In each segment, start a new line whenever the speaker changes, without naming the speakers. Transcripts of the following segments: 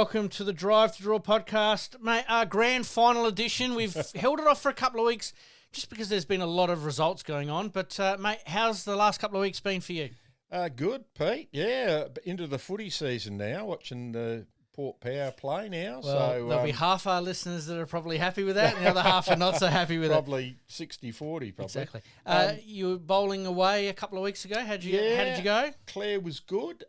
welcome to the Drive to Draw podcast. Mate, our grand final edition. We've held it off for a couple of weeks just because there's been a lot of results going on. But, mate, how's the last couple of weeks been for you?
Good, Pete. Yeah, into the footy season now, watching the Port Power play now.
Well,
so
there'll be half our listeners that are probably happy with that, and the other half are not so happy with
probably 60-40, probably.
Exactly. You were bowling away a couple of weeks ago. How did you go?
Clare was good.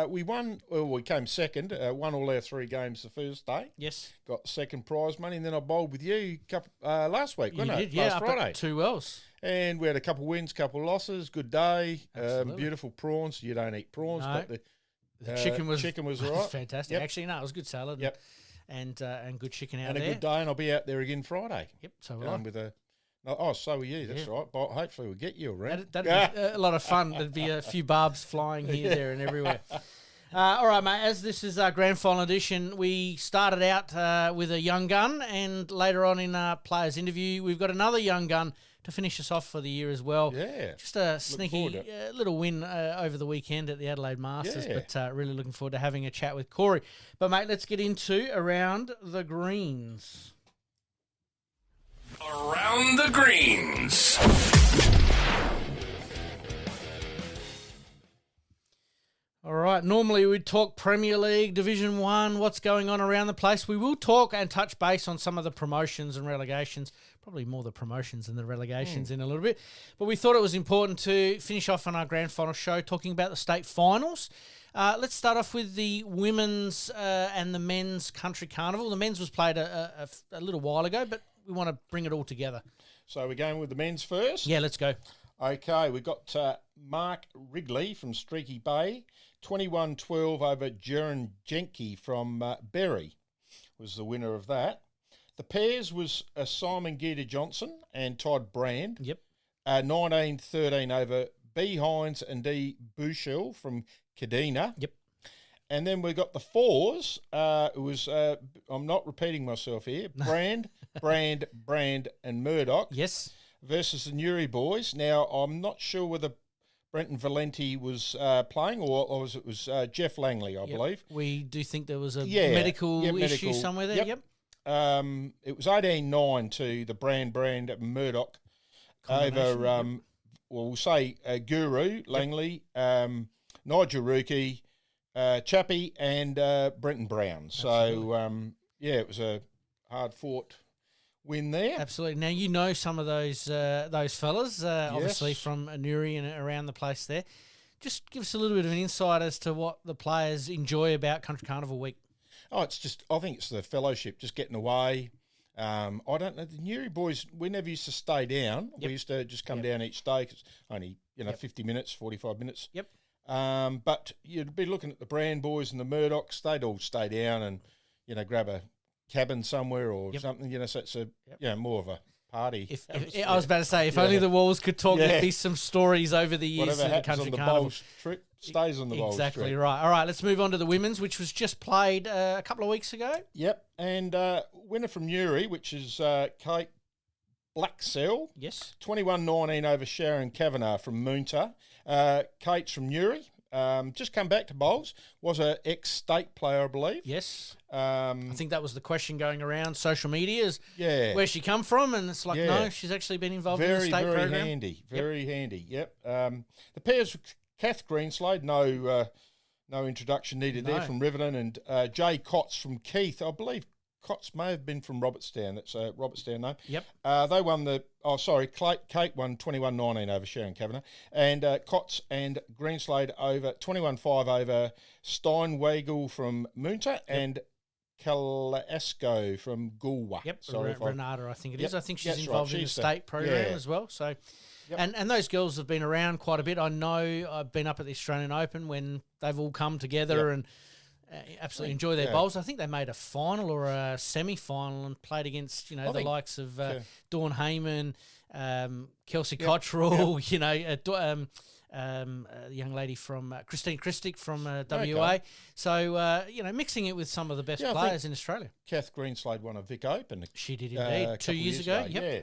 We won. Well, we came second. Won all our 3 games the first day.
Yes.
Got second prize money, and then I bowled with you last week, wasn't it?
Did, yeah,
last Friday.
Up at 2 wells.
And we had a couple of wins, couple of losses. Good day.
Absolutely.
Beautiful prawns. You don't eat prawns,
No.
but
The chicken was
all right.
fantastic.
Yep.
Actually, no, it was good salad.
Yep.
And good chicken out
and
there.
a good day, and I'll be out there again Friday.
Yep, so will I.
With a. Oh, so are you. That's right. But hopefully we'll get you around.
That'd be a lot of fun. There'd be a few barbs flying here, there, and everywhere. All right, mate, as this is our grand final edition, we started out with a young gun, and later on in our players' interview, we've got another young gun to finish us off for the year as well.
Yeah.
Just a sneaky little win over the weekend at the Adelaide Masters, but really looking forward to having a chat with Corey. But, mate, let's get into Around the Greens.
Around the Greens.
All right, normally we'd talk Premier League, Division 1, what's going on around the place. We will talk and touch base on some of the promotions and relegations, probably more the promotions than the relegations in a little bit. But we thought it was important to finish off on our grand final show talking about the state finals. Let's start off with the women's and the men's country carnival. The men's was played a little while ago, but we want to bring it all together.
So we're going with the men's first?
Yeah, let's go.
Okay, we've got Mark Wrigley from Streaky Bay, 21-12 over Jaron Jenke from Berry was the winner of that. The pairs was Simon Geeta-Johnson and Todd Brand.
Yep.
19-13 over B. Hines and D. Bushell from Kadina.
Yep.
And then we got the fours. It was, I'm not repeating myself here, Brand, and Murdoch.
Yes.
Versus the Newry boys. Now, I'm not sure whether Brenton Valenti was playing or was it was Jeff Langley, I believe.
We do think there was a medical issue somewhere there. Yep.
It was 18-9 to the Brand Murdoch over, we'll say Guru, Langley, Nigel Rookie, Chappie, and Brenton Brown. So, it was a hard-fought win there.
Absolutely. Now, you know some of those fellas, obviously from Newry and around the place there. Just give us a little bit of an insight as to what the players enjoy about Country Carnival Week.
Oh, I think it's the fellowship, just getting away. I don't know, the Newry boys, we never used to stay down. Yep. We used to just come down each day, 'cause only, 50 minutes, 45 minutes.
Yep.
But you'd be looking at the Brand boys and the Murdochs, they'd all stay down and, grab a cabin somewhere or something, so it's a more of a party.
I was about to say, if only the Walls could talk, there'd be some stories over the years in the Country Carnival.
Bowls trip stays on the Bowls trip.
Exactly right. All right, let's move on to the women's, which was just played a couple of weeks ago.
Yep, and winner from Newry, which is Kate Blacksell.
Yes.
21-19 over Sharon Kavanagh from Moonta. Kate's from Newry. Just come back to bowls. Was an ex-state player, I believe.
Yes. I think that was the question going around social media is where's she come from? And it's like, no, she's actually been involved in the state program.
Very handy. Very handy. Yep. The pairs, Kath Greenslade, no introduction needed there from Riverton, and Jay Cotts from Keith. I believe Cotts may have been from Robertstown. That's a Robertstown name.
Yep.
They won Kate won 21-19 over Sharon Kavanagh, and Cotts and Greenslade over 21-5 over Steinwagel from Moonta and Kalasco from Goolwa.
Yep, Renata, I think it is. I think she's
That's
involved
right.
in the state program as well. So, and those girls have been around quite a bit. I know I've been up at the Australian Open when they've all come together and absolutely enjoy their bowls. I think they made a final or a semi-final and played against, the likes of Dawn Heyman, Kelsey Cottrell, a young lady from Christine Christic from WA. Okay. So, mixing it with some of the best players in Australia.
Kath Greenslade won a Vic Open.
She did indeed. 2 years ago. Yep.
Yeah.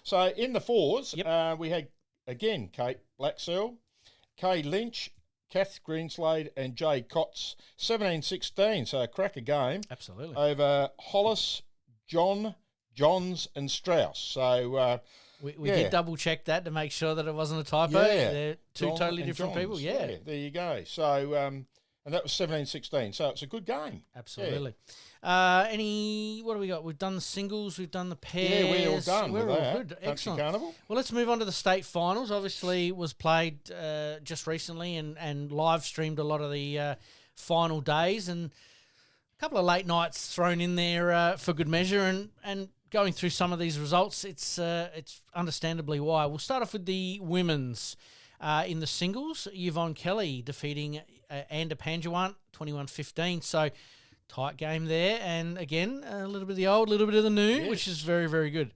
So, in the fours, we had, again, Kate Blacksell, Kay Lynch, Kath Greenslade and Jay Cotts, 17-16. So a cracker game.
Absolutely.
Over Hollis, Johns and Strauss. So
we did double check that to make sure that it wasn't a typo.
Yeah.
They're two
John
totally
and
different
Johns.
people. Yeah.
There you go. So and that was 17-16. So it's a good game.
Absolutely. What do we got? We've done the singles, we've done the pairs.
Yeah, we're all done.
We're
with
all
that.
good.
Country
Excellent.
Carnival.
Well, let's move on to the state finals. Obviously, was played just recently and live streamed a lot of the final days, and a couple of late nights thrown in there for good measure. And going through some of these results, it's understandably why. We'll start off with the women's. In the singles, Yvonne Kelly defeating Anda Panjawant 21-15. So tight game there. And again, a little bit of the old, a little bit of the new, which is very, very good.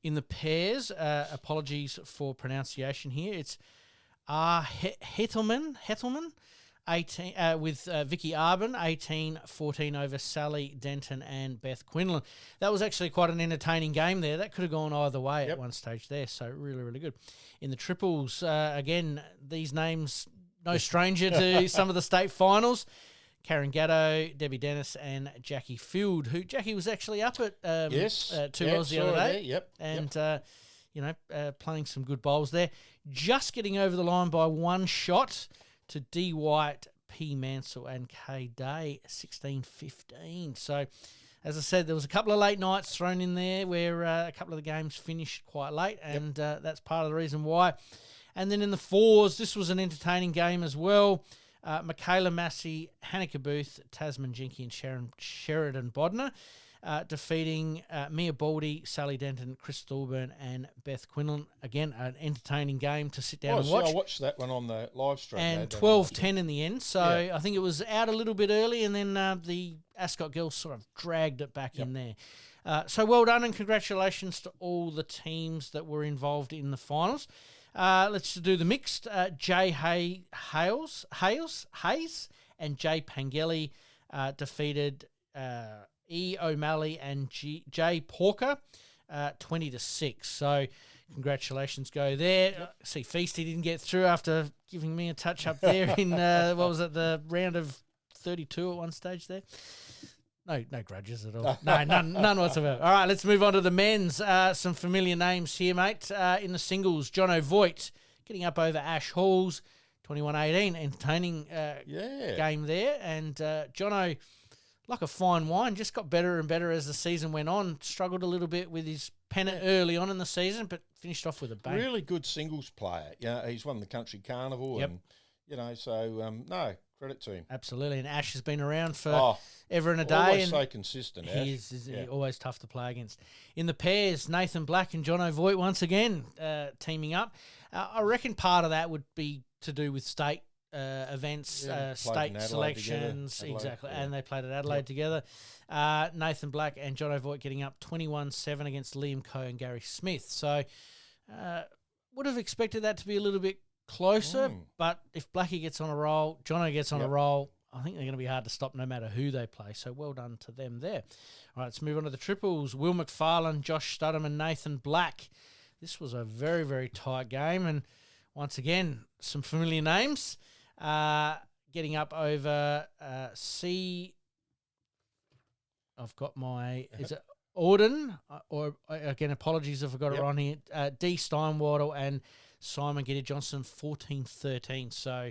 In the pairs, apologies for pronunciation here. It's Hettelman 18 with Vicky Arbin, 18-14 over Sally Denton and Beth Quinlan. That was actually quite an entertaining game there. That could have gone either way at one stage there, so really, really good. In the triples, again, these names, no stranger to some of the state finals. Karen Gatto, Debbie Dennis and Jackie Field, who Jackie was actually up at 2 Oz the other day. And, playing some good bowls there. Just getting over the line by one shot to D. White, P. Mansell and K. Day, 16-15. So, as I said, there was a couple of late nights thrown in there where a couple of the games finished quite late, and that's part of the reason why. And then in the fours, this was an entertaining game as well. Michaela Massey, Hanneke Booth, Tasman Jinky and Sheridan Bodner, defeating Mia Baldy, Sally Denton, Chris Thorburn and Beth Quinlan. Again, an entertaining game to sit down and watch.
I watched that one on the live stream.
And 12-10 in the end. So I think it was out a little bit early, and then the Ascot girls sort of dragged it back in there. So well done, and congratulations to all the teams that were involved in the finals. Let's do the mixed. Jay Hayes and Jay Pangeli defeated E. O'Malley and Jay Porker 20-6. So congratulations go there. See, Feasty didn't get through after giving me a touch up there in, the round of 32 at one stage there. No grudges at all. No, none whatsoever. All right, let's move on to the men's. Some familiar names here, mate. In the singles, Jono Voigt getting up over Ash Halls, 21-18. Entertaining game there. And Jono, like a fine wine, just got better and better as the season went on. Struggled a little bit with his pennant early on in the season, but finished off with a bang.
Really good singles player. Yeah, he's won the Country Carnival, and no, credit to him.
Absolutely, and Ash has been around for ever and a day. Always
so consistent, Ash.
He's always tough to play against. In the pairs, Nathan Black and Jono Voigt once again teaming up. I reckon part of that would be to do with state events, state selections, exactly, and they played at Adelaide together. Nathan Black and Jono Voigt getting up 21-7 against Liam Coe and Gary Smith. So would have expected that to be a little bit closer, but if Blackie gets on a roll, Jono gets on a roll, I think they're going to be hard to stop no matter who they play. So well done to them there. All right, let's move on to the triples. Will McFarlane, Josh Studham and Nathan Black. This was a very, very tight game, and once again, some familiar names. Getting up over I've got my, is it Auden? Or again, apologies if I got it wrong here. D. Steinwaddle and Simon Giddy Johnson, 14-13. So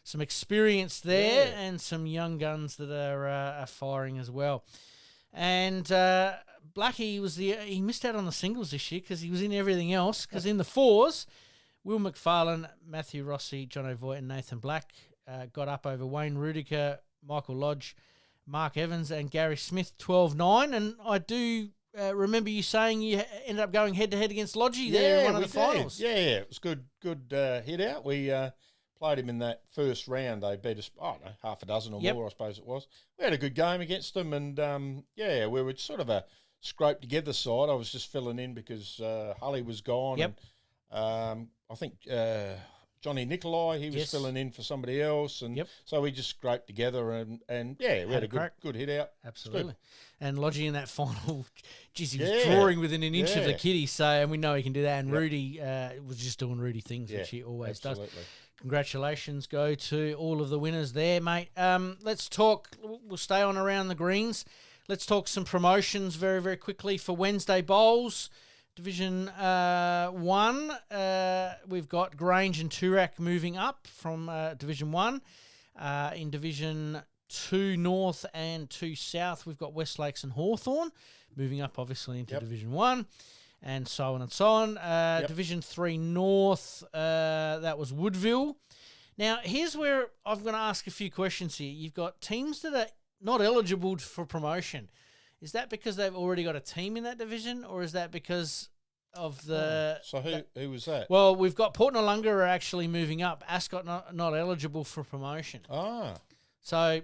some experience there and some young guns that are firing as well. And Blackie he missed out on the singles this year because he was in everything else. Because in the fours, Will McFarlane, Matthew Rossi, Jono Voigt and Nathan Black got up over Wayne Rudiker, Michael Lodge, Mark Evans and Gary Smith, 12-9. And I do remember you saying you ended up going head-to-head against Lodgy there in one of the finals.
Yeah, it was good hit out. We played him in that first round. They beat us, half a dozen or more, I suppose it was. We had a good game against them, and we were sort of a scraped together side. I was just filling in because Hully was gone.
Yep.
And, I think Johnny Nicolai, he was filling in for somebody else, and so we just scraped together and we had a good hit out.
Absolutely. And Lodgy in that final, geez, he was drawing within an inch of the kitty, and we know he can do that. And Rudy was just doing Rudy things, which he always does. Congratulations go to all of the winners there, mate. Let's talk, we'll stay on around the greens. Let's talk some promotions very, very quickly for Wednesday Bowls. Division 1, we've got Grange and Toorak moving up from Division 1. In Division 2 North and 2 South, we've got West Lakes and Hawthorn moving up, obviously, into Division 1, and so on and so on. Division 3 North, that was Woodville. Now, here's where I'm going to ask a few questions here. You've got teams that are not eligible for promotion. Is that because they've already got a team in that division, or is that because of the...
So who was that?
Well, we've got Port Noarlunga are actually moving up. Ascot not eligible for promotion. So...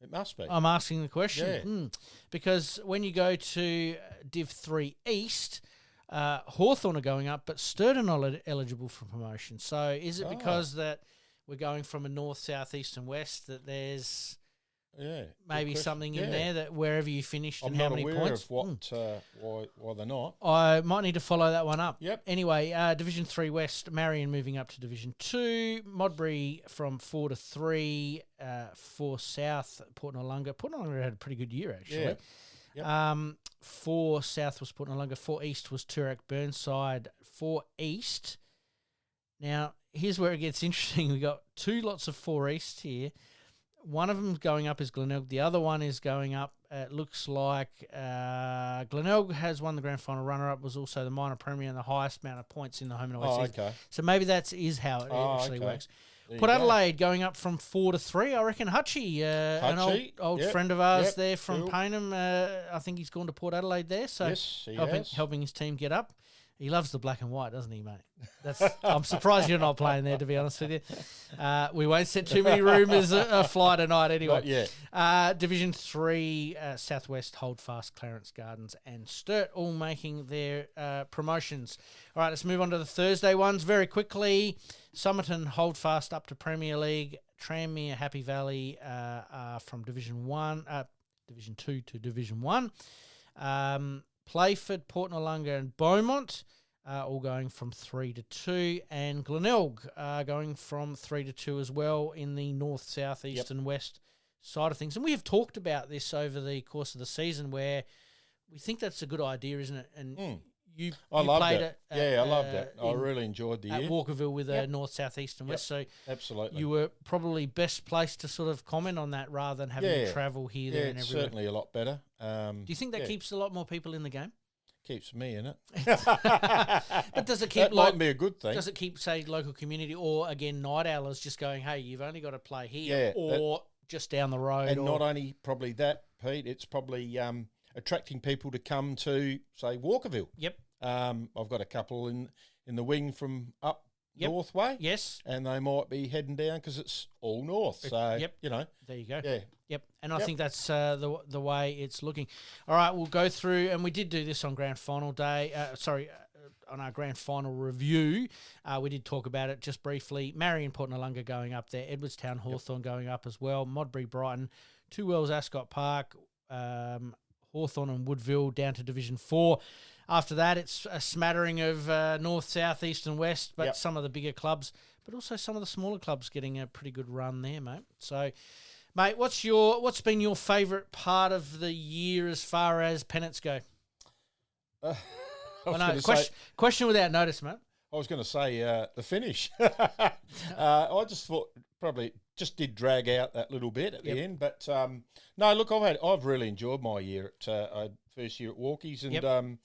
It must be.
I'm asking the question. Because when you go to Div 3 East, Hawthorn are going up, but Sturton are not eligible for promotion. So is it because that we're going from a north, south, east and west that there's... maybe something in there that wherever you finished and how many points.
I'm not aware of why they're not.
I might need to follow that one up.
Yep.
Anyway, Division 3 West, Marion moving up to Division 2, Modbury from 4 to 3, 4 South, Port Noarlunga. Port Noarlunga had a pretty good year, actually.
Yeah. Yep.
4 South was Port Noarlunga, 4 East was Toorak Burnside, 4 East. Now, here's where it gets interesting. We got 2 lots of 4 East here. One of them going up is Glenelg. The other one is going up. It looks like Glenelg has won the grand final. Runner-up was also the minor premier and the highest amount of points in the home and away season.
Okay.
So maybe that is how it actually works. Port Adelaide going up from 4 to 3. I reckon Hutchie, an old friend of ours there from Paynham. I think he's gone to Port Adelaide there. So
yes,
helping his team get up. He loves the black and white, doesn't he, mate? I'm surprised you're not playing there, to be honest with you. We won't set too many rumours afly tonight anyway.
Not yet.
Division 3, Southwest, Holdfast, Clarence Gardens and Sturt all making their promotions. All right, let's move on to the Thursday ones very quickly. Somerton, Holdfast up to Premier League. Tranmere, Happy Valley from Division 2 to Division 1. Playford, Port Noarlunga and Beaumont all going from 3 to 2, and Glenelg going from 3 to 2 as well in the north, south, east and west side of things. And we have talked about this over the course of the season where we think that's a good idea, isn't it? And you played it.
I loved it. I really enjoyed the year.
At Walkerville with a north, south, east and west. So
absolutely.
You were probably best placed to sort of comment on that rather than having to travel here, there and everywhere.
Yeah, certainly a lot better.
Do you think that keeps a lot more people in the game?
Keeps me in it.
But does it keep...
That might be a good thing.
Does it keep, say, local community or, again, night owlers just going, hey, you've only got to play here just down the road?
And not only probably that, Pete, it's probably attracting people to come to, say, Walkerville.
Yep.
I've got a couple in the wing from up north way.
Yes.
And they might be heading down because it's all north. So, you know.
There you go.
Yeah.
Yep. And I think that's the way it's looking. All right, we'll go through, and we did do this on grand final day. On our grand final review, we did talk about it just briefly. Marion, Port Noarlunga going up there. Edwardstown, Hawthorn going up as well. Modbury, Brighton. Two Wells, Ascot Park. Hawthorn and Woodville down to Division 4. After that, it's a smattering of north, south, east and west, but some of the bigger clubs, but also some of the smaller clubs getting a pretty good run there, mate. So, mate, what's been your favourite part of the year as far as pennants go? Question without notice, mate.
I was going to say the finish. I just thought probably just did drag out that little bit at the end, but no, look, I've really enjoyed my year at first year at Walkies, and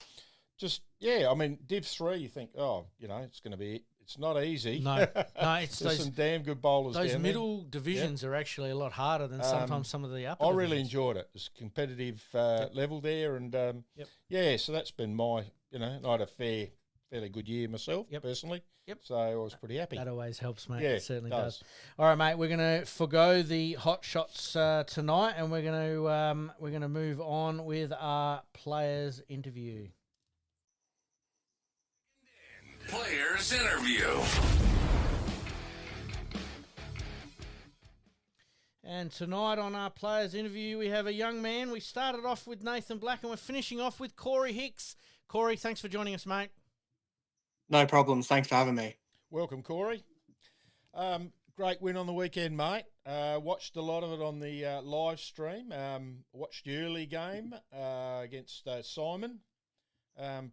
I mean, Div 3, you think, it's going to be. It's not easy.
No, it's
There's some damn good bowlers.
Those
down
middle divisions are actually a lot harder than sometimes some of the upper.
I really enjoyed it. It's a competitive level there, and so that's been my. I had a fairly good year myself personally. Yep. So I was pretty happy.
That always helps, mate.
Yeah,
it certainly does. All right, mate. We're going to forgo the hot shots tonight, and we're going to move on with our players' interview.
Players interview.
And tonight on our players interview, we have a young man. We started off with Nathan Black and we're finishing off with Corey Hicks. Corey, thanks for joining us, mate.
No problems. Thanks for having me.
Welcome, Corey. Great win on the weekend, mate. Watched a lot of it on the live stream. Watched the early game against Simon.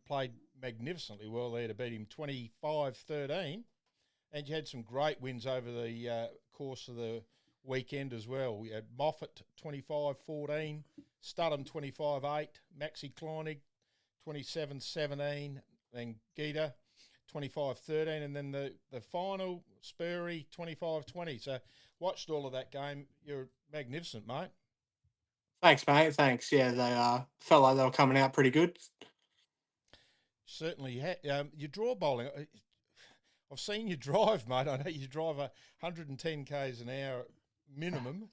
Played magnificently well there to beat him 25-13. And you had some great wins over the course of the weekend as well. We had Moffat 25-14, Studham 25-8, Maxi Kleinig 27-17, then Gita 25-13, and then the final, Spurry 25-20. So watched all of that game. You're magnificent, mate.
Thanks, mate. Thanks. Yeah, they felt like they were coming out pretty good.
Certainly. Your draw bowling, I've seen you drive, mate. I know you drive 110 k's an hour minimum,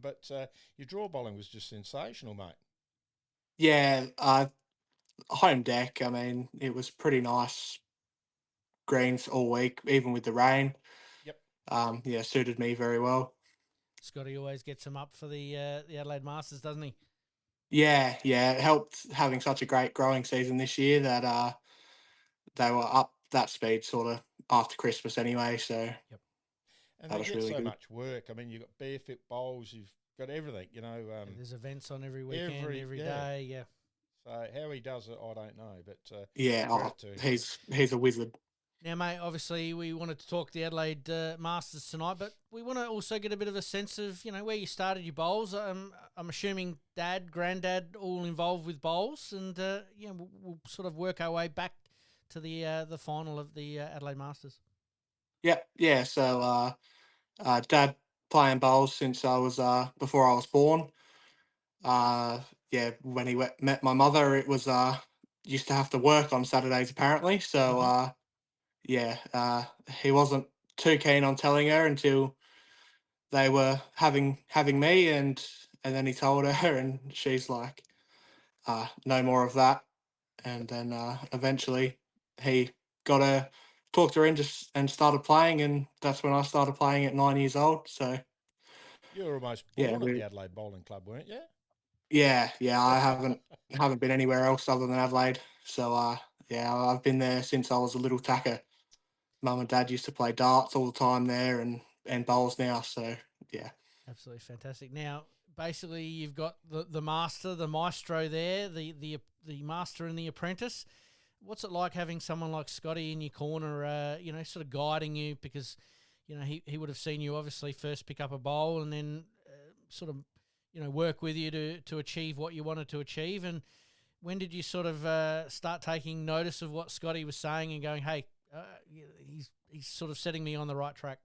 but your draw bowling was just sensational, mate.
Yeah, home deck, I mean, it was pretty nice greens all week, even with the rain.
Yep.
Yeah, suited me very well.
Scotty always gets him up for the Adelaide Masters, doesn't he?
Yeah, it helped having such a great growing season this year that they were up that speed sort of after Christmas anyway, so
yep.
And
that
they
was
get
really
so
good.
much work. I mean, you've got barefoot bowls, you've got everything,
There's events on every weekend, every
yeah.
day, yeah.
So how he does it, I don't know, but
yeah, he's a wizard.
Now, mate, obviously we wanted to talk the Adelaide Masters tonight, but we want to also get a bit of a sense of, where you started your bowls. I'm assuming Dad, Granddad, all involved with bowls, and we'll sort of work our way back to the final of the Adelaide Masters.
Yeah. So Dad playing bowls since I was before I was born. When he met my mother, it was used to have to work on Saturdays apparently. So he wasn't too keen on telling her until they were having me, and then he told her, and she's like, no more of that. And then eventually he talked her in and started playing, and that's when I started playing at 9 years old. So
you were almost born at the Adelaide Bowling Club, weren't you?
Yeah, I haven't been anywhere else other than Adelaide. So I've been there since I was a little tacker. Mum and Dad used to play darts all the time there, and bowls now. So yeah,
absolutely fantastic. Now, basically, you've got the master, the maestro there, the master and the apprentice. What's it like having someone like Scotty in your corner, sort of guiding you, because he would have seen you obviously first pick up a bowl and then sort of work with you to achieve what you wanted to achieve. And when did you sort of start taking notice of what Scotty was saying and going, hey, he's sort of setting me on the right track?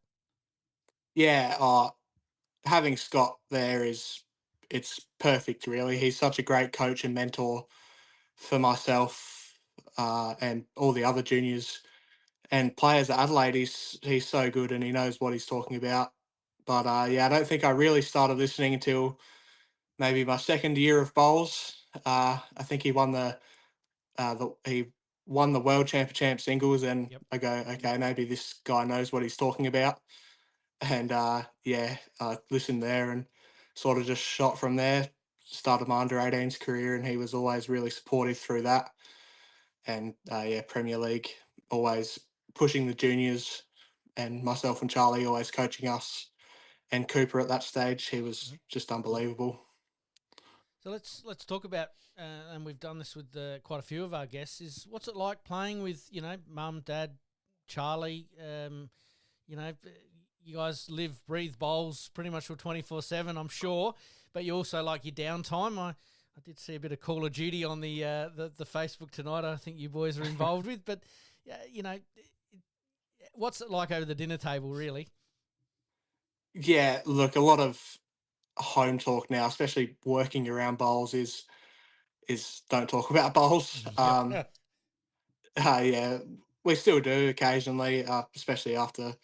Yeah, having Scott there it's perfect, really. He's such a great coach and mentor for myself and all the other juniors and players at Adelaide. He's so good, and he knows what he's talking about. But I don't think I really started listening until maybe my second year of bowls. I think he won the world champ singles, and
Yep.
I go, okay, maybe this guy knows what he's talking about. And I listened there and sort of just shot from there. Started my under 18s career, and he was always really supportive through that. And Premier League, always pushing the juniors, and myself and Charlie always coaching us. And Cooper at that stage, he was just unbelievable.
So let's talk about, and we've done this with quite a few of our guests, is what's it like playing with, Mum, Dad, Charlie, you guys live, breathe bowls pretty much for 24/7, I'm sure, but you also like your downtime. I did see a bit of Call of Duty on the Facebook tonight. I think you boys are involved with, but what's it like over the dinner table, really?
Yeah, look, a lot of home talk now, especially working around bowls, is don't talk about bowls. We still do occasionally, especially after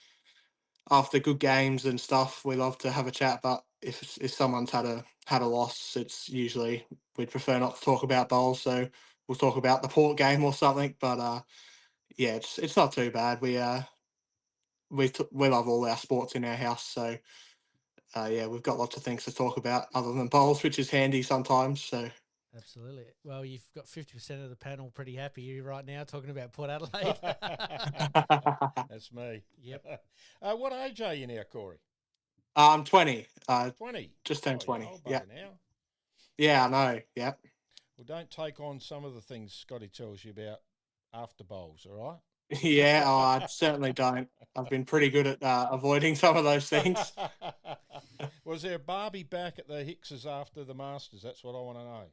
good games and stuff. We love to have a chat, but if someone's had a loss, it's usually we'd prefer not to talk about bowls. So we'll talk about the Port game or something. But it's not too bad. We love all our sports in our house, so yeah, we've got lots of things to talk about other than bowls, which is handy sometimes. So
Absolutely. Well, you've got 50% of the panel pretty happy right now talking about Port Adelaide.
That's me.
Yep.
What age are you now, Corey?
I'm 20.
20.
Just turned
Oh, you're
20.
old
Yeah.
bugger now.
Yeah, I know. Yeah.
Well, don't take on some of the things Scotty tells you about after bowls, all right?
Yeah, I certainly don't. I've been pretty good at avoiding some of those things.
Was there a Barbie back at the Hickses after the Masters? That's what I want to know.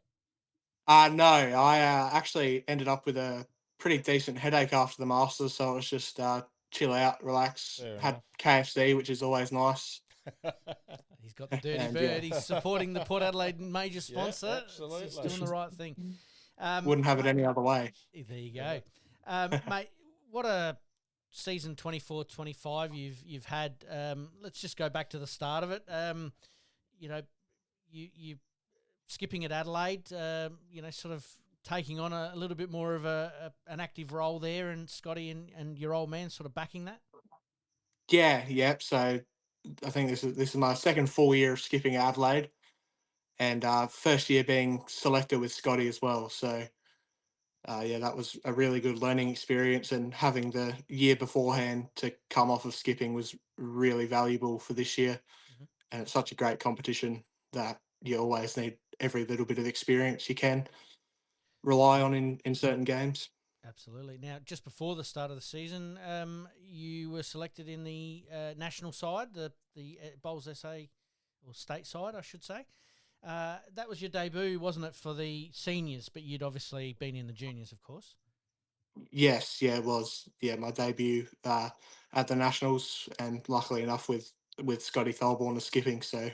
No, I actually ended up with a pretty decent headache after the Masters, so it was just chill out, relax.
Fair
Had
enough.
KFC, which is always nice.
He's got the dirty
And,
bird.
yeah.
He's supporting the Port Adelaide major sponsor.
absolutely.
He's doing the right thing.
Wouldn't have it
Mate,
any other way.
there you go. Mate, what a season 24-25 you've had. Let's just go back to the start of it. You know, you skipping at Adelaide, sort of taking on a little bit more of an active role there, and Scotty and your old man sort of backing that.
Yeah, yep. So I think this is my second full year of skipping Adelaide, and first year being selected with Scotty as well. So yeah, that was a really good learning experience, and having the year beforehand to come off of skipping was really valuable for this year.
Mhm.
And it's such a great competition that you always need every little bit of experience you can rely on in certain games.
Absolutely. Now, just before the start of the season, you were selected in the national side, the Bowls SA or state side, I should say. That was your debut, wasn't it, for the seniors? But you'd obviously been in the juniors, of course.
Yes, yeah, it was. Yeah, my debut at the Nationals, and luckily enough with Scotty Tholborn as skipping, so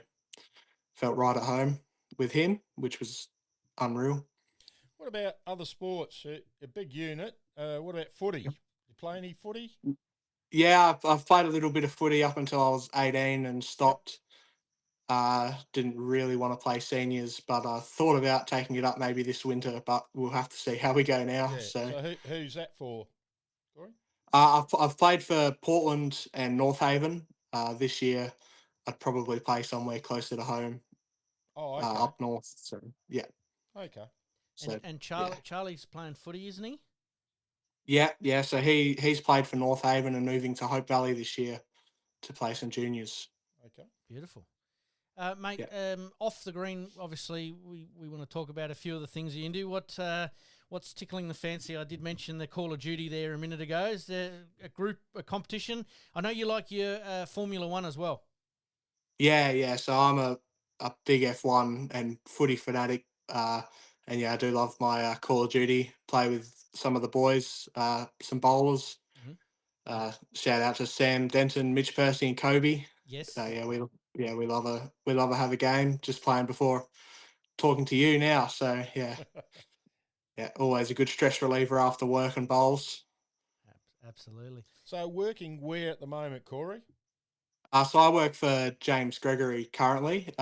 felt right at home with him, which was unreal.
What about other sports? A big unit. What about footy? You play any footy?
Yeah, I've played a little bit of footy up until I was 18 and
Yep.
stopped. Didn't really want to play seniors, but I thought about taking it up maybe this winter, but we'll have to see how we go now.
Yeah.
So
So who's that for, Corey?
I've played for Portland and North Haven. This year, I'd probably play somewhere closer to home,
Oh, okay.
up north. So yeah,
Okay.
so
And
yeah,
Charlie's playing footy, isn't he?
yeah. So he's played for North Haven and moving to Hope Valley this year to play some juniors.
Okay.
Beautiful. Mate,
Yeah.
off the green, obviously, we want to talk about a few of the things you do. What's tickling the fancy? I did mention the Call of Duty there a minute ago. Is there a competition? I know you like your Formula One as well.
Yeah. So I'm a big F1 and footy fanatic. And yeah, I do love my Call of Duty. Play with some of the boys, some bowlers.
Mhm.
Shout out to Sam Denton, Mitch Percy, and Kobe.
Yes.
We love a have a game. Just playing before talking to you now. So yeah, always a good stress reliever after work and bowls.
Absolutely.
So working where at the moment, Corey?
So I work for James Gregory currently,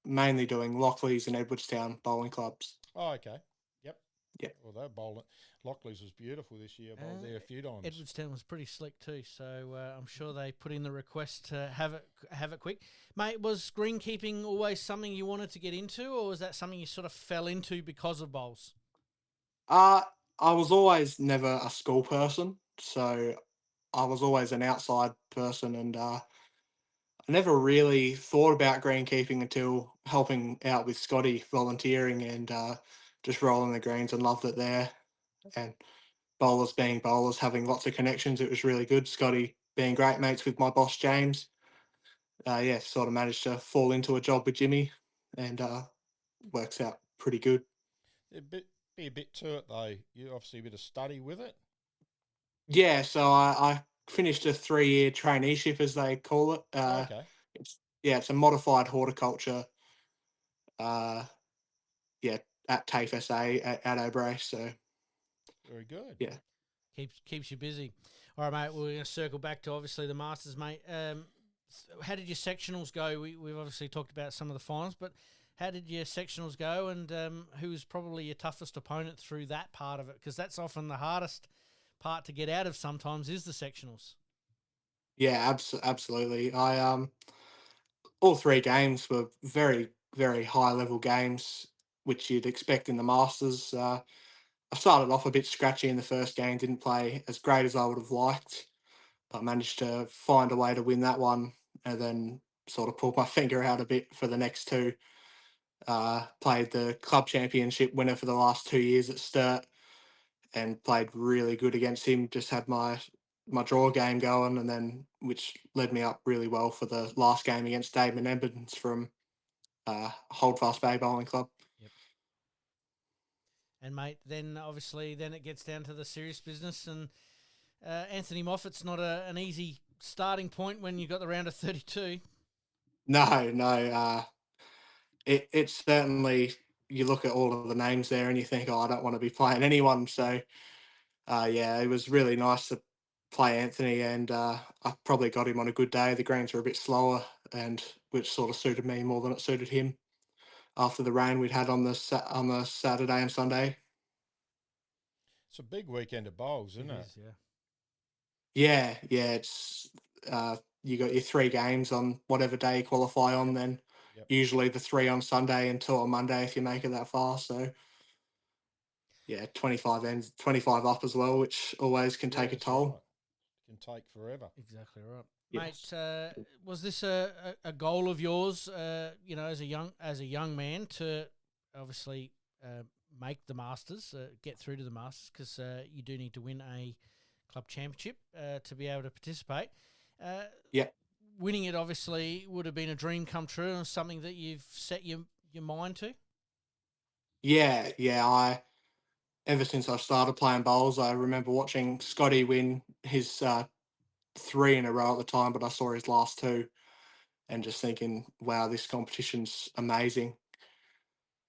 mainly doing Lockleys and Edwardstown bowling clubs.
Oh, okay. Yep.
Yeah.
Well, they're bowling. Lockley's was beautiful this year. I bowled there a few times.
Edwardstown was pretty slick too, so I'm sure they put in the request to have it quick. Mate, was greenkeeping always something you wanted to get into, or was that something you sort of fell into because of bowls?
I was always never a school person, so I was always an outside person, and I never really thought about greenkeeping until helping out with Scotty volunteering and just rolling the greens, and loved it there. And bowlers being bowlers, having lots of connections, it was really good. Scotty being great mates with my boss James, yeah, sort of managed to fall into a job with Jimmy, and works out pretty good.
Be a bit to it though. You obviously a bit of study with it.
Yeah, so I finished a 3-year traineeship, as they call it.
Oh, okay.
It's a modified horticulture. Uh, yeah, at TAFE SA at O'Bray. So
Very good.
yeah,
Keeps you busy. All right, mate. We're going to circle back to obviously the Masters, mate. How did your sectionals go? We've obviously talked about some of the finals, but how did your sectionals go? And who was probably your toughest opponent through that part of it? Because that's often the hardest part to get out of. Sometimes is the sectionals.
yeah, absolutely. I all three games were very, very high level games, which you'd expect in the Masters. I started off a bit scratchy in the first game, didn't play as great as I would have liked, but managed to find a way to win that one, and then sort of pulled my finger out a bit for the next two. Played the club championship winner for the last 2 years at Sturt, and played really good against him. Just had my draw game going, and then which led me up really well for the last game against Damon Edmonds from Holdfast Bay Bowling Club.
Yep. And mate, then obviously it gets down to the serious business, and Anthony Moffat's not an easy starting point when you've got the round of 32.
No. It's certainly, you look at all of the names there and you think, oh, I don't want to be playing anyone. So yeah, it was really nice to play Anthony, and I probably got him on a good day. The greens were a bit slower, and which sort of suited me more than it suited him after the rain we'd had on the Saturday and Sunday.
It's a big weekend of bowls, isn't it?
Yeah.
Yeah. It's you got your three games on whatever day you qualify on, then usually the three on Sunday and two on Monday if you make it that far. So yeah, 25 up as well, which always can take a toll.
Right. Can take forever.
Exactly right.
Yes.
Mate, was this a goal of yours, as a young man, to obviously make the Masters, get through to the Masters, because you do need to win a club championship to be able to participate?
Yeah.
Winning it obviously would have been a dream come true, and something that you've set your mind to?
Yeah. Ever since I started playing bowls, I remember watching Scotty win his three in a row at the time, but I saw his last two and just thinking, wow, this competition's amazing.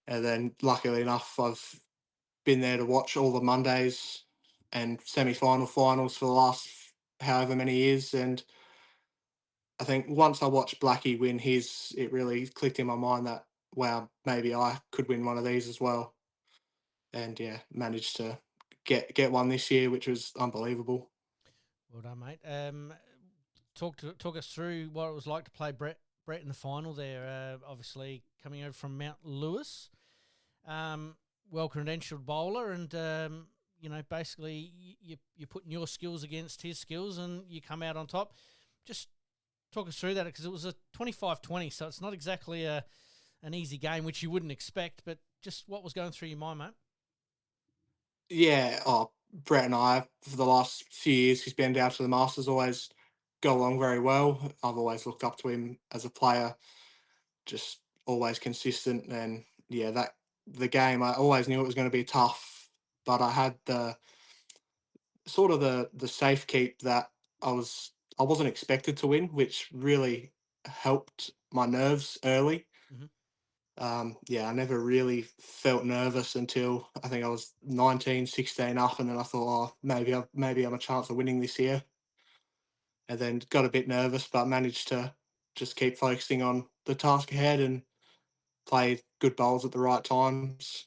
And then luckily enough, I've been there to watch all the Mondays and semi-final finals for the last however many years. And I think once I watched Blackie win his, it really clicked in my mind that, wow, maybe I could win one of these as well. And yeah, managed to get one this year, which was unbelievable.
Well done, mate. Talk us through what it was like to play Brett in the final there. Obviously coming over from Mount Lewis, well credentialed bowler, and basically you're putting your skills against his skills, and you come out on top. Just talk us through that, because it was a 25-20, so it's not exactly an easy game, which you wouldn't expect. But just what was going through your mind, mate?
Yeah, Brett and I, for the last few years, he's been down to the Masters, always go along very well. I've always looked up to him as a player, just always consistent. And yeah, the game, I always knew it was going to be tough, but I had the sort of the safe keep that I wasn't expected to win, which really helped my nerves early.
Mm-hmm.
Yeah, I never really felt nervous until I think I was 19, 16 up, and then I thought, oh, maybe I'm a chance of winning this year. And then got a bit nervous, but managed to just keep focusing on the task ahead and play good bowls at the right times.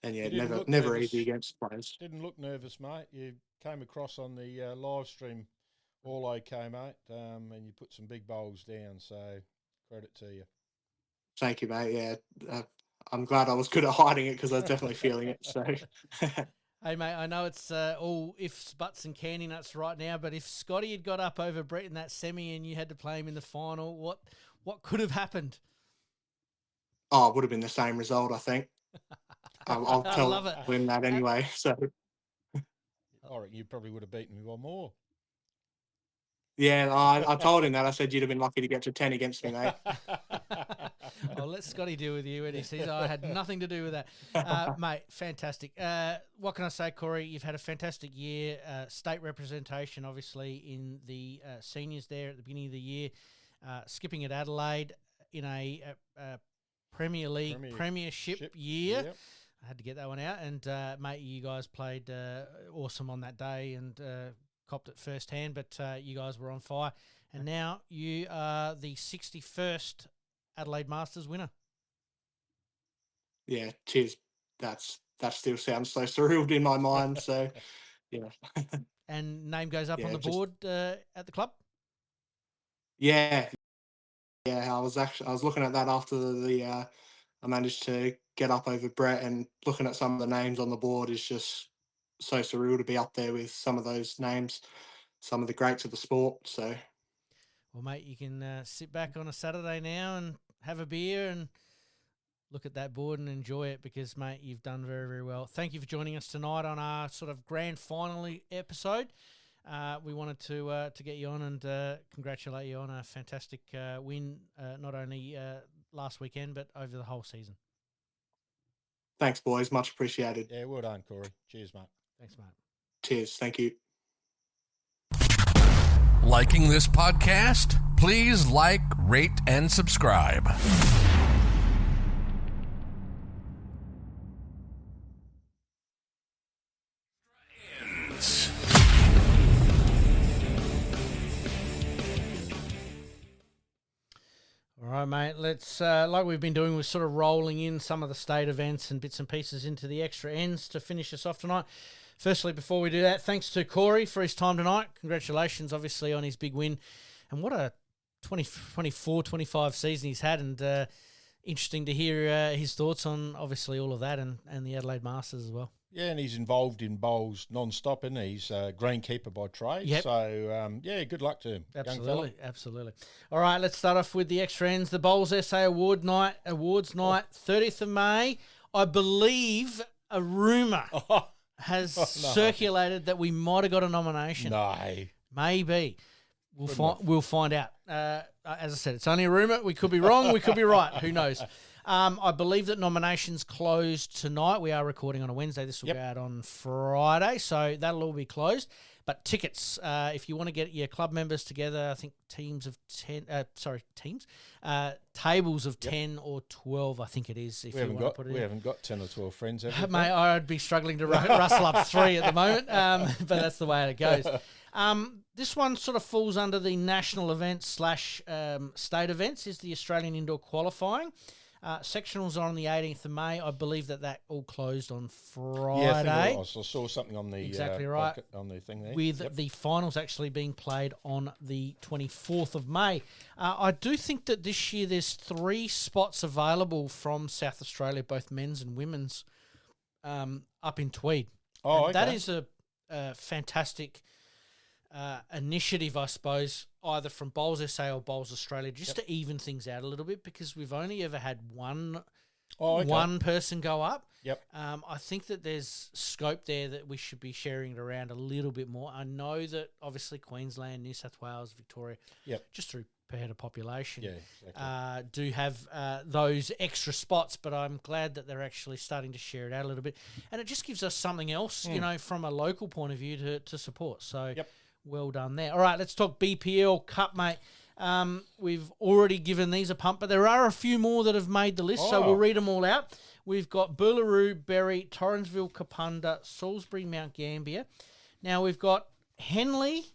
And yeah,
You didn't look
never
nervous.
easy against players.
Didn't look nervous, mate. You came across on the live stream all okay, mate, and you put some big bowls down, so credit to you.
Thank you, mate. Yeah, I'm glad I was good at hiding it, because I was definitely feeling it. So,
hey, mate, I know it's all ifs, buts, and candy nuts right now, but if Scotty had got up over Brett in that semi and you had to play him in the final, what could have happened?
oh, it would have been the same result, I think. I'll tell him that anyway. So,
I reckon you probably would have beaten me one more.
yeah, I told him that. I said you'd have been lucky to get to 10 against me, mate.
I'll let Scotty deal with you when he says I had nothing to do with that. Mate, fantastic. What can I say, Corey? You've had a fantastic year. State representation, obviously, in the seniors there at the beginning of the year. Skipping at Adelaide in a Premier League Premiership year. Yep. I had to get that one out. And, mate, you guys played awesome on that day and copped it firsthand, but you guys were on fire. And now you are the 61st Adelaide Masters winner.
Yeah, cheers. That still sounds so surreal in my mind. So, yeah.
And name goes up on the board at the club?
Yeah, Yeah, I was looking at that after I managed to get up over Brett, and looking at some of the names on the board is just so surreal to be up there with some of those names, some of the greats of the sport. So,
Well, mate, you can sit back on a Saturday now and have a beer and look at that board and enjoy it because, mate, you've done very, very well. Thank you for joining us tonight on our sort of grand final episode. We wanted to get you on and congratulate you on a fantastic win, not only last weekend but over the whole season.
thanks, boys. Much appreciated.
Yeah, well done, Corey. Cheers, mate.
Thanks, mate.
Cheers. Thank you.
Liking this podcast? Please like, rate, and subscribe.
All right, mate. Let's, like we've been doing, we're sort of rolling in some of the state events and bits and pieces into the extra ends to finish us off tonight. Firstly, before we do that, thanks to Corey for his time tonight. Congratulations, obviously, on his big win. And what a 24-25 season he's had. And interesting to hear his thoughts on, obviously, all of that and the Adelaide Masters as well.
Yeah, and he's involved in bowls non-stop, isn't he? He's a greenkeeper by trade.
Yep.
So, yeah, good luck to him.
Absolutely, absolutely. All right, let's start off with the extra ends. The Bowls SA Awards night, 30th of May. I believe a rumour has circulated that we might have got a nomination.
No.
Maybe. We'll find out. As I said, it's only a rumour. We could be wrong. We could be right. Who knows? I believe that nominations close tonight. We are recording on a Wednesday. This will go out on Friday, so that'll all be closed. But tickets, if you want to get your club members together, I think tables of 10 or 12, I think it is. If
we haven't got 10 or 12 friends, have we?
Mate, I'd be struggling to rustle up 3 at the moment, but that's the way it goes. This one sort of falls under the national events / state events, is the Australian Indoor Qualifying. Sectionals are on the 18th of May. I believe that all closed on Friday.
Yeah, I saw something on the
exactly right
on the thing there.
With the finals actually being played on the 24th of May. I do think that this year there's 3 spots available from South Australia, both men's and women's, up in Tweed.
Oh, okay.
That is a fantastic initiative, I suppose, either from Bowls SA or Bowls Australia, just to even things out a little bit, because we've only ever had one person go up.
Yep.
I think that there's scope there that we should be sharing it around a little bit more. I know that obviously Queensland, New South Wales, Victoria, just through per head of population, do have those extra spots, but I'm glad that they're actually starting to share it out a little bit. And it just gives us something else, from a local point of view to support. So well done there. All right, let's talk BPL Cup, mate. We've already given these a pump, but there are a few more that have made the list, so we'll read them all out. We've got Boolaroo, Berry, Torrensville, Kapunda, Salisbury, Mount Gambier. Now we've got Henley,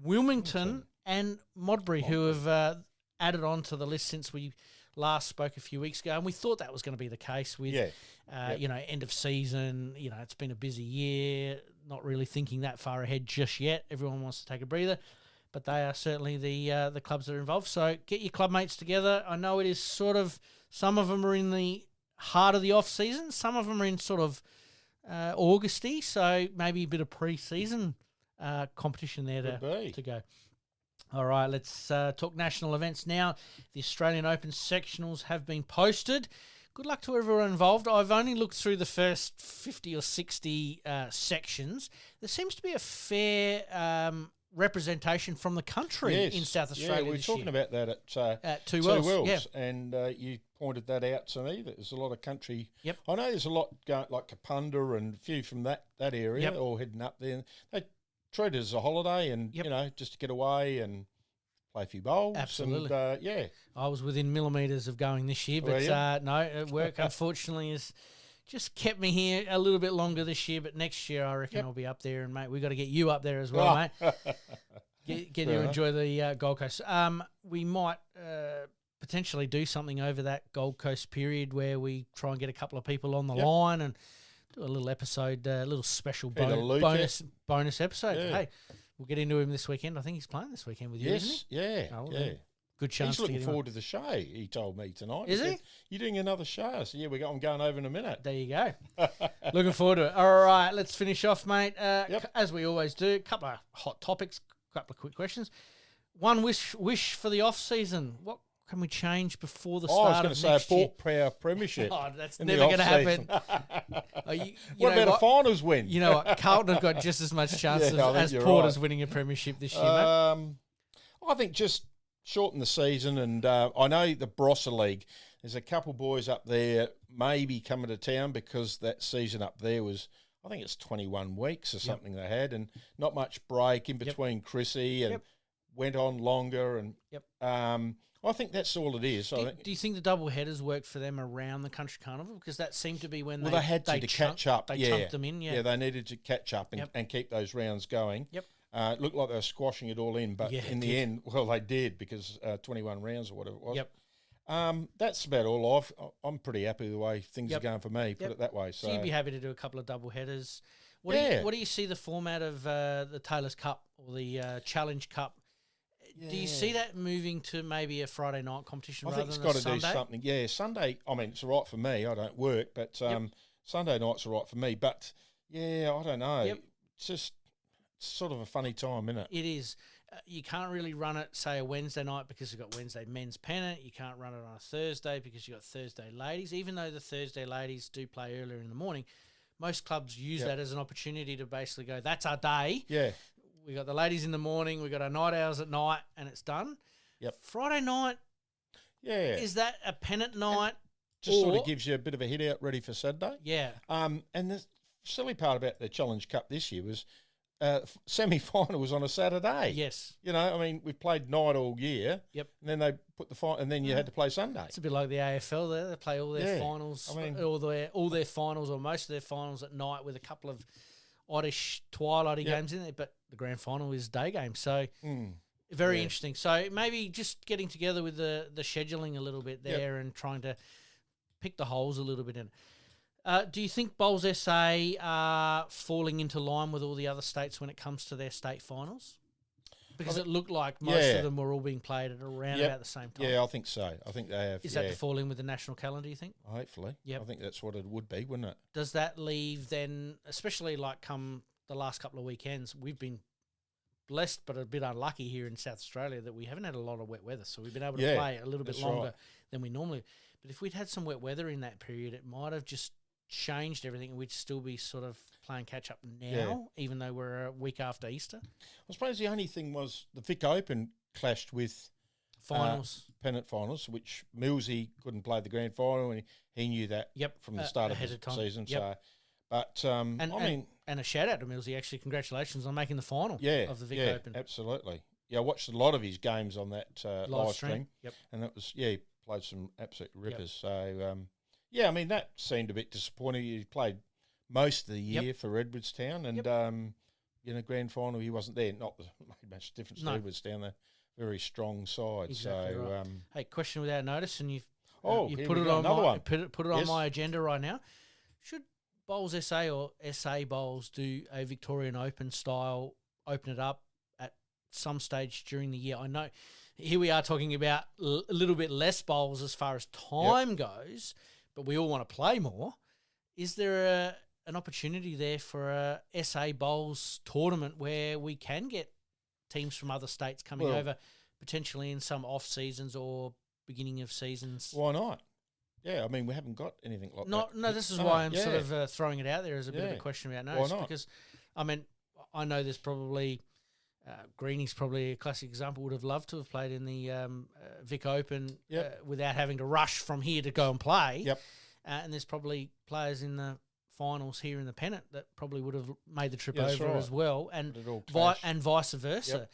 Wilmington, and Modbury, who have added on to the list since we last spoke a few weeks ago, and we thought that was going to be the case with, end of season. It's been a busy year, not really thinking that far ahead just yet. Everyone wants to take a breather, but they are certainly the clubs that are involved. So get your club mates together. I know it is sort of, some of them are in the heart of the off season, some of them are in sort of Augusty, so maybe a bit of pre-season competition there to go. All right, let's talk national events now. The Australian Open sectionals have been posted. Good luck to everyone involved. I've only looked through the first 50 or 60 sections. There seems to be a fair representation from the country in South Australia.
Yeah, we were talking about that at Two Wells, and you pointed that out to me, that there's a lot of country.
Yep.
I know there's a lot going, like Kapunda and a few from that area, all heading up there. They treat it as a holiday and, just to get away and play a few bowls.
Absolutely.
And,
I was within millimetres of going this year, but no, work unfortunately has just kept me here a little bit longer this year, but next year I reckon I'll be up there, and, mate, we've got to get you up there as well, mate. Get you enjoy the Gold Coast. We might potentially do something over that Gold Coast period where we try and get a couple of people on the line and do a little episode, a little special bonus episode. Yeah. Hey, we'll get into him this weekend. I think he's playing this weekend with you, isn't he?
Yeah.
Good chance.
He's looking forward to the show, he told me tonight.
Is he?
Said, "You're doing another show?" I said, "Yeah, I'm going over in a minute."
There you go. Looking forward to it. All right, let's finish off, mate.
Yep.
As we always do, a couple of hot topics, a couple of quick questions. One wish for the off season. What can we change before the start of next year?
I was going to say a Port premiership.
Oh, that's never going to happen.
What about a finals win?
You know what? Carlton have got just as much chance as Porter's winning a premiership this year, mate.
I think just shorten the season, and I know the Barossa League, there's a couple boys up there maybe coming to town because that season up there was, I think it's 21 weeks or something they had, and not much break in between Chrissy, and went on longer, and I think that's all it is.
Do you think the double headers worked for them around the country carnival? Because that seemed to be when
they had to catch up.
They chunked them in,
Yeah, they needed to catch up and keep those rounds going.
Yep.
It looked like they were squashing it all in, but in the end, well, they did because 21 rounds or whatever it was.
Yep.
That's about all. I'm pretty happy with the way things are going for me, put it that way.
So you'd be happy to do a couple of double headers. What do you see the format of the Taylor's Cup or the Challenge Cup? Yeah. Do you see that moving to maybe a Friday night competition rather than a Sunday? I think it's got to do something.
Yeah, Sunday, I mean, it's all right for me. I don't work, but Sunday night's all right for me. But, yeah, I don't know. Yep. It's just sort of a funny time, isn't it?
It is. You can't really run it, say, a Wednesday night because you've got Wednesday men's pennant. You can't run it on a Thursday because you've got Thursday ladies. Even though the Thursday ladies do play earlier in the morning, most clubs use that as an opportunity to basically go, that's our day.
Yeah.
We got the ladies in the morning, we got our night hours at night, and it's done.
Yep.
Friday night, is that a pennant night?
Just sort of gives you a bit of a hit out ready for Saturday.
Yeah.
And the silly part about the Challenge Cup this year was semi-final was on a Saturday.
Yes.
You know, I mean, we've played night all year.
Yep.
And then they put the final, and then you had to play Sunday.
It's a bit like the AFL there. They play all their finals, I mean, all their finals or most of their finals at night with a couple of oddish twilighty games in there, but the grand final is day game. So very interesting. So maybe just getting together with the scheduling a little bit there and trying to pick the holes a little bit in. Do you think Bowls SA are falling into line with all the other states when it comes to their state finals? Because it looked like most of them were all being played at around about the same time.
Yeah, I think so. I think they have.
Is that to fall in with the national calendar, you think?
Hopefully.
Yep.
I think that's what it would be, wouldn't it?
Does that leave then, especially like come the last couple of weekends, we've been blessed but a bit unlucky here in South Australia that we haven't had a lot of wet weather, so we've been able to play a little bit longer than we normally. But if we'd had some wet weather in that period, it might have just changed everything and we'd still be sort of playing catch up now, even though we're a week after Easter.
I suppose the only thing was the Vic Open clashed with
finals,
pennant finals, which Millsy couldn't play the grand final, and he knew that from the start of the season. So, but I mean,
and a shout out to Millsy. Actually, congratulations on making the final of the Vic Open.
Absolutely. Yeah, I watched a lot of his games on that live stream.
Yep.
And that was he played some absolute rippers. So I mean that seemed a bit disappointing. He played most of the year for Edwardstown, and in the grand final he wasn't there. Not that it made much difference to Edwardstown. They're very strong side.
Exactly
so
right. Hey, question without notice, and you've
put it on
put it on my agenda right now. Should Bowls SA or SA Bowls do a Victorian Open style, open it up at some stage during the year? I know here we are talking about a little bit less bowls as far as time goes, but we all want to play more. Is there an opportunity there for a SA Bowls tournament where we can get teams from other states coming over, potentially in some off seasons or beginning of seasons?
Why not? Yeah, I mean, we haven't got anything like that.
No, this is why I'm sort of throwing it out there as a bit of a question about notice. Because, I mean, I know there's probably Greeny's probably a classic example. Would have loved to have played in the Vic Open without having to rush from here to go and play.
Yep.
And there's probably players in the finals here in the pennant that probably would have made the trip over as well, and vice versa.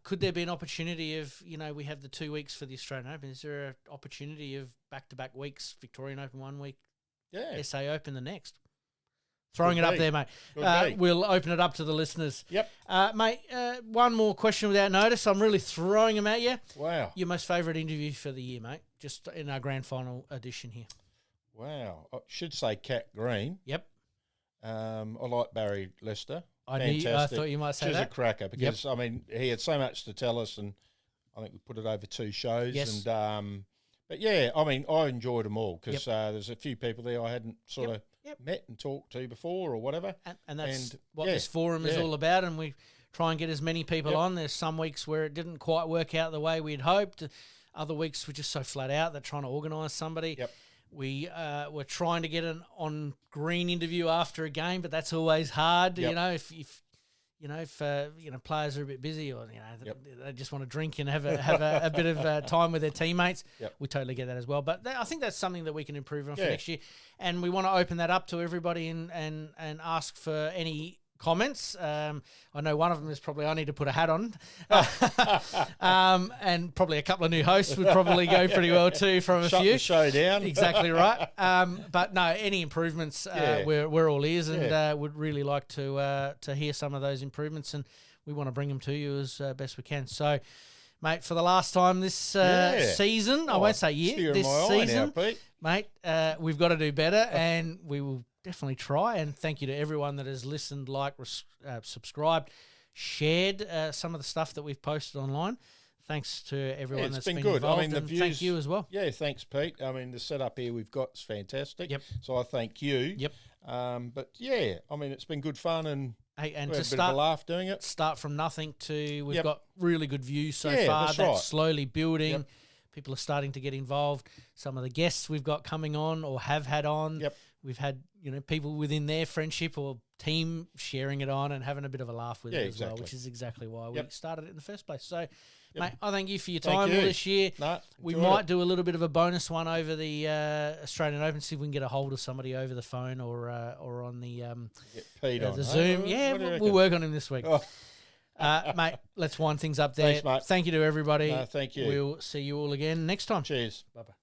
Could there be an opportunity of, we have the 2 weeks for the Australian Open? Is there an opportunity of back-to-back weeks, Victorian Open 1 week, SA Open the next? Throwing it up there, mate. We'll open it up to the listeners.
Yep.
Mate, one more question without notice. I'm really throwing them at you.
Wow.
Your most favourite interview for the year, mate, just in our grand final edition here.
Wow. I should say Cat Green.
Yep.
I like Barry Lester.
I thought you might say
She's
that.
a cracker because, I mean, he had so much to tell us, and I think we put it over 2 shows.
Yes.
And but yeah, I mean, I enjoyed them all because there's a few people there I hadn't sort of met and talked to before or whatever.
And that's what this forum is all about. And we try and get as many people on. There's some weeks where it didn't quite work out the way we'd hoped. Other weeks we're just so flat out that trying to organise somebody.
Yep.
We were trying to get an on-green interview after a game, but that's always hard.
Yep.
You know, if players are a bit busy or they just want to drink and have a bit of time with their teammates, we totally get that as well. But I think that's something that we can improve on for next year, and we want to open that up to everybody and ask for any comments. I know one of them is probably I need to put a hat on, and probably a couple of new hosts would probably go pretty well too from a
Shut
few.
the show down.
Exactly right. But no, any improvements, we're all ears, and would really like to hear some of those improvements, and we want to bring them to you as best we can. So, mate, for the last time this season, I won't say year, this season, mate, we've got to do better, and we will definitely try. And thank you to everyone that has listened, subscribed, shared some of the stuff that we've posted online. Thanks to everyone that's been
good.
involved.
I mean, the views,
thank you as well.
Yeah, thanks, Pete. I mean, the setup here we've got is fantastic.
Yep.
So I thank you.
Yep.
But yeah, I mean, it's been good fun and
hey, and
we
to
had a bit of a laugh doing it.
Start from nothing to we've got really good views so far.
That's
right.
right.
Slowly building. Yep. People are starting to get involved. Some of the guests we've got coming on or have had on.
Yep.
We've had, people within their friendship or team sharing it on and having a bit of a laugh with it as well, which is exactly why we started it in the first place. So, mate, I thank you for your time all this year. We might do a little bit of a bonus one over the Australian Open, see if we can get a hold of somebody over the phone or on the Zoom. We'll work on him this week. Mate, let's wind things up there.
Thanks, mate.
Thank you to everybody.
Thank you.
We'll see you all again next time.
Cheers.
Bye-bye.